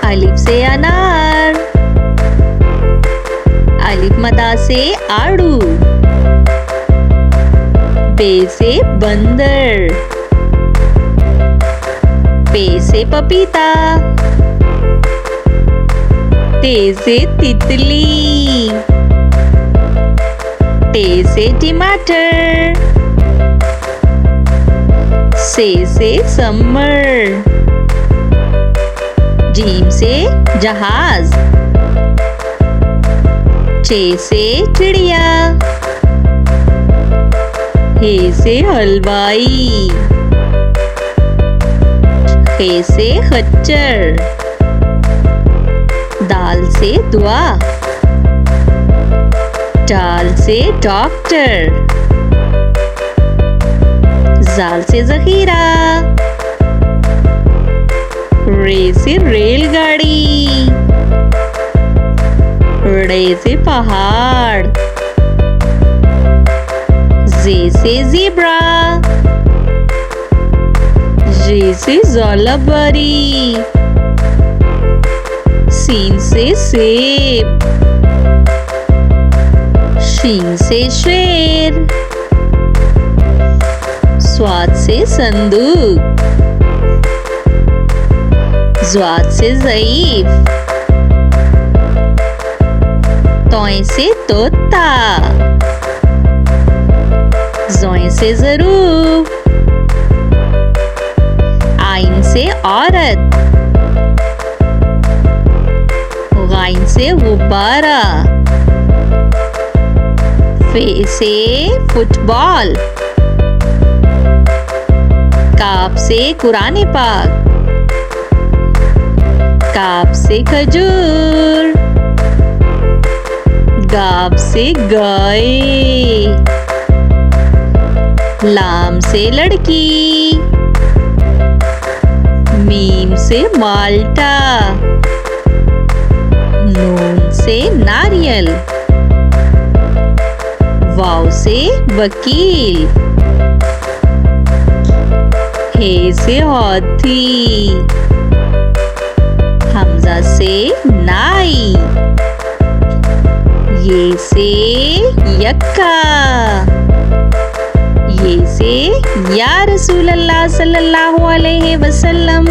अलिफ से अनार, अलिफ मदा से आड़ू, बे से बंदर, पे से पपीता, ते से तितली, टे से टमाटर, से समर, जीम से जहाज, चे से चिड़िया, हे से हलवाई, खे से खच्चर, दाल से दुआ, डाल से डॉक्टर, जाल से जखीरा, रे से रेलगाड़ी, रे से पहाड़, जे से ज़ेब्रा, जे से ज़ोलाबारी, सीन से सेब, शीन से शेर, स्वाद से संदूक, ज़्वाद से ज़ईफ, तोय से तोता, ज़ोय से ज़रूफ, आइन से औरत, गाइन से गुब्बारा, फे से फुटबॉल, काफ से कुरान पाक, काफ से खजूर, गाफ से गाय, लाम से लड़की, मीम से माल्टा, नून से नारियल, वाव से वकील, हे से हाथी, हमजा से नाई, ये से यक्का, ये से या रसूल अल्लाह सल्लल्लाहु अलैहि वसल्लम।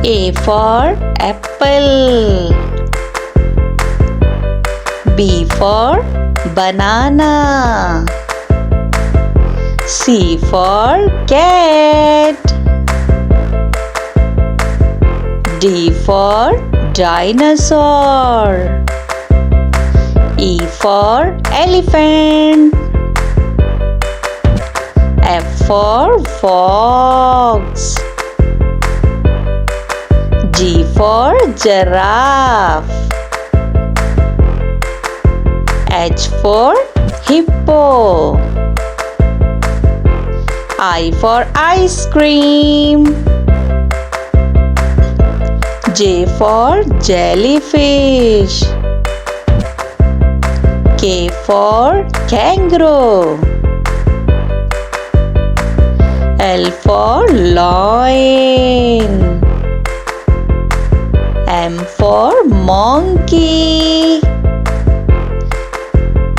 A for apple, B for banana, C for cat, D for dinosaur, E for elephant, F for fox, G for giraffe, H for hippo, I for ice cream, J for jellyfish, K for kangaroo, L for lion, M for monkey,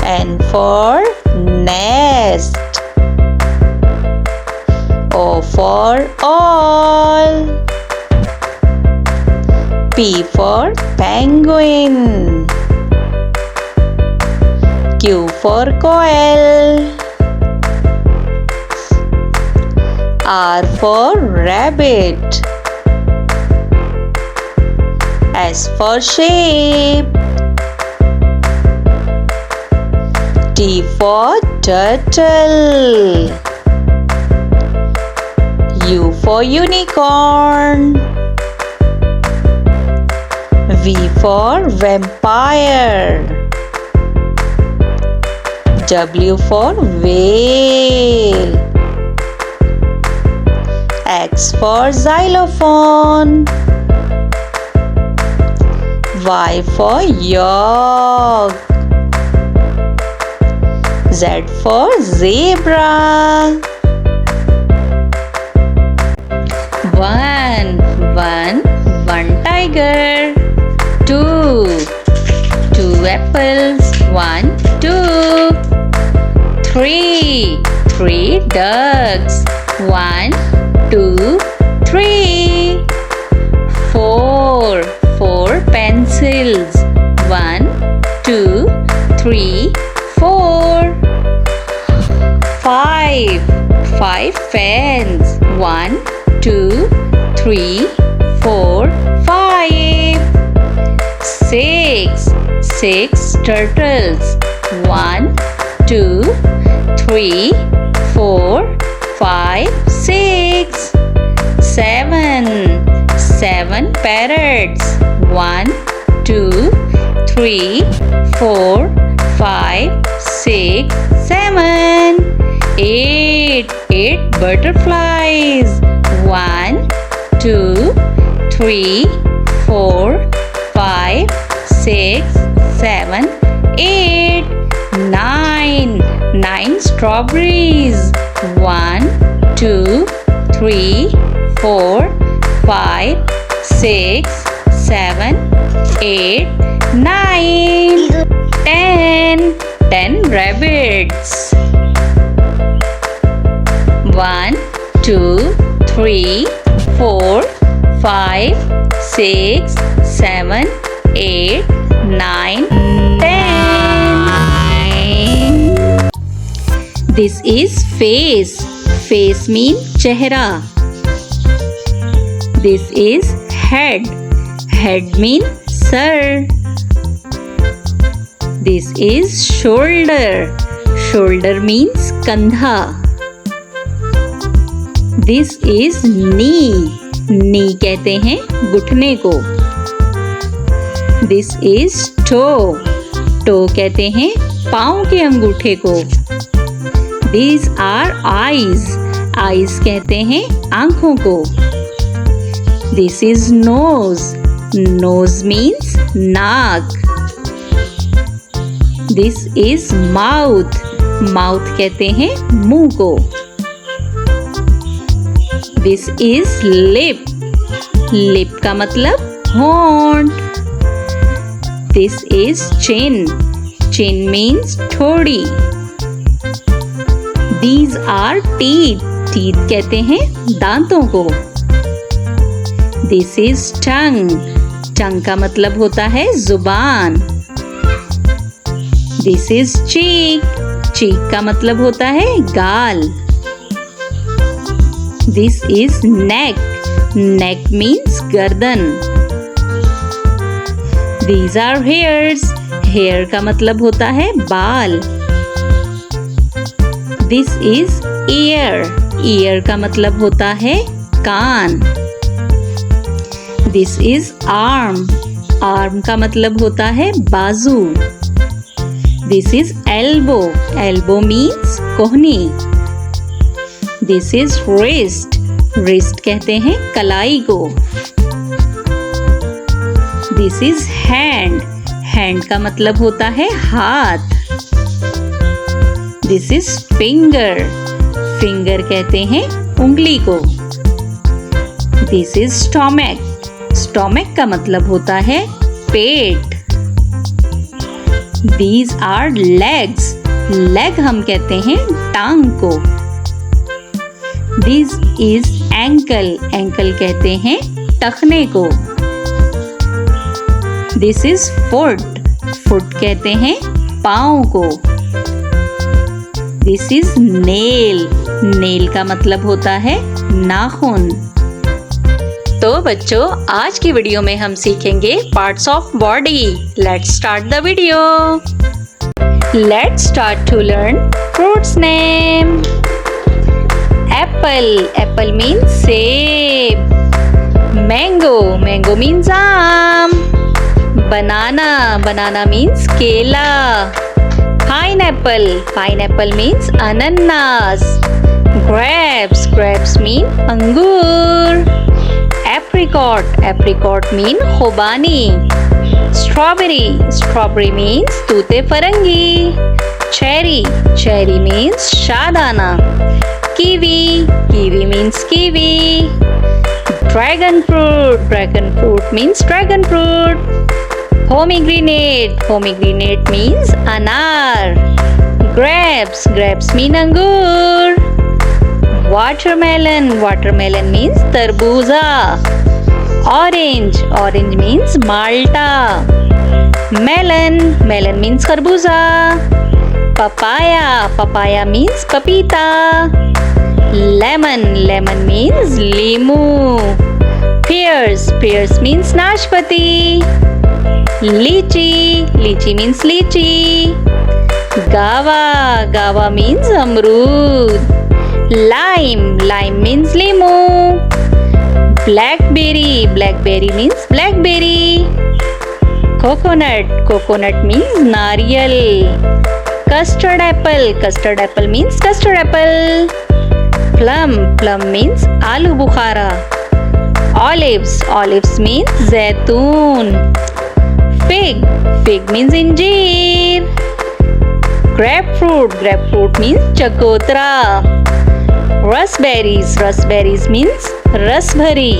N for nest, O for all, P for penguin, Q for quail, R for rabbit, S for sheep, T for turtle, U for unicorn, V for vampire, W for whale, X for xylophone, Y for yak, Z for zebra. One, tiger. 2. 2 apples. 1, 2. 3. 3 ducks. 1, 2, 3. 4. 4 pencils. 1, 2, 3, 4. 5. 5 fans. 1, 2, 3, 4, 5. 6. 6 turtles. 1, 2, 3, 4, 5, 6. 7. 7 parrots. 1, 2, 3, 4, 5, 6, 7. 8. 8 butterflies. 1, 2, 3, 4, 5, 6, 7, 8. 9. 9 strawberries. 1, 2, 3, 4, 5, 6, 7, 8, 9. 10. 10 rabbits. 1, 2, 3, 4, 5, 6, 7, 8, 9, 10. This is face. Face means chehra. This is head. Head means sir. This is shoulder. Shoulder means kandha. This is knee. Knee कहते हैं घुटने को. This is toe. Toe कहते हैं पाँव के अंगूठे को. These are eyes. Eyes कहते हैं आँखों को. This is nose. Nose means नाक. This is mouth. Mouth कहते हैं मुंह को. This is lip. Lip का मतलब होंठ. This is chin. Chin means ठोड़ी. These are teeth. Teeth कहते हैं दांतों को. This is tongue. Tongue का मतलब होता है जुबान. This is cheek. Cheek का मतलब होता है गाल. This is neck. Neck means गर्दन. These are hairs. Hair का मतलब होता है बाल. This is ear. Ear का मतलब होता है कान. This is arm. Arm का मतलब होता है बाजू. This is elbow. Elbow means कोहनी. This is wrist. Wrist कहते हैं कलाई को. This is hand. Hand का मतलब होता है हाथ. This is finger. Finger कहते हैं उंगली को. This is stomach. Stomach का मतलब होता है पेट. These are legs. Leg हम कहते हैं टांग को. This is ankle. Ankle कहते हैं टखने को. This is foot. Foot कहते हैं पाँव को. This is nail. Nail का मतलब होता है नाखून. तो बच्चों आज की वीडियो में हम सीखेंगे parts of body. Let's start the video. Let's start to learn fruits name. Apple. Apple means सेब. Mango. Mango means आम. Banana. Banana means केला. Pineapple. Pineapple means अनानास. Grapes. Grapes mean अंगूर. Apricot. Apricot mean खुबानी. Strawberry. Strawberry means तूते फरंगी. Cherry. Cherry means शादाना. Kiwi. Kiwi means kiwi. Dragon fruit means dragon fruit. Pomegranate means anar. Grapes mean angur. Watermelon means tarbuza. Orange means malta. Melon means kharbuza. Papaya means papita. Lemon means limu. Pears means nashpati. Lychee means lychee. Guava means amrud. Lime means limu. Blackberry means blackberry. Coconut means nariyal. Custard apple means custard apple. Plum means aloo bukhara. Olives means zaitun. Fig means injeer. Grapefruit means chakotra. Raspberries means rasbhari.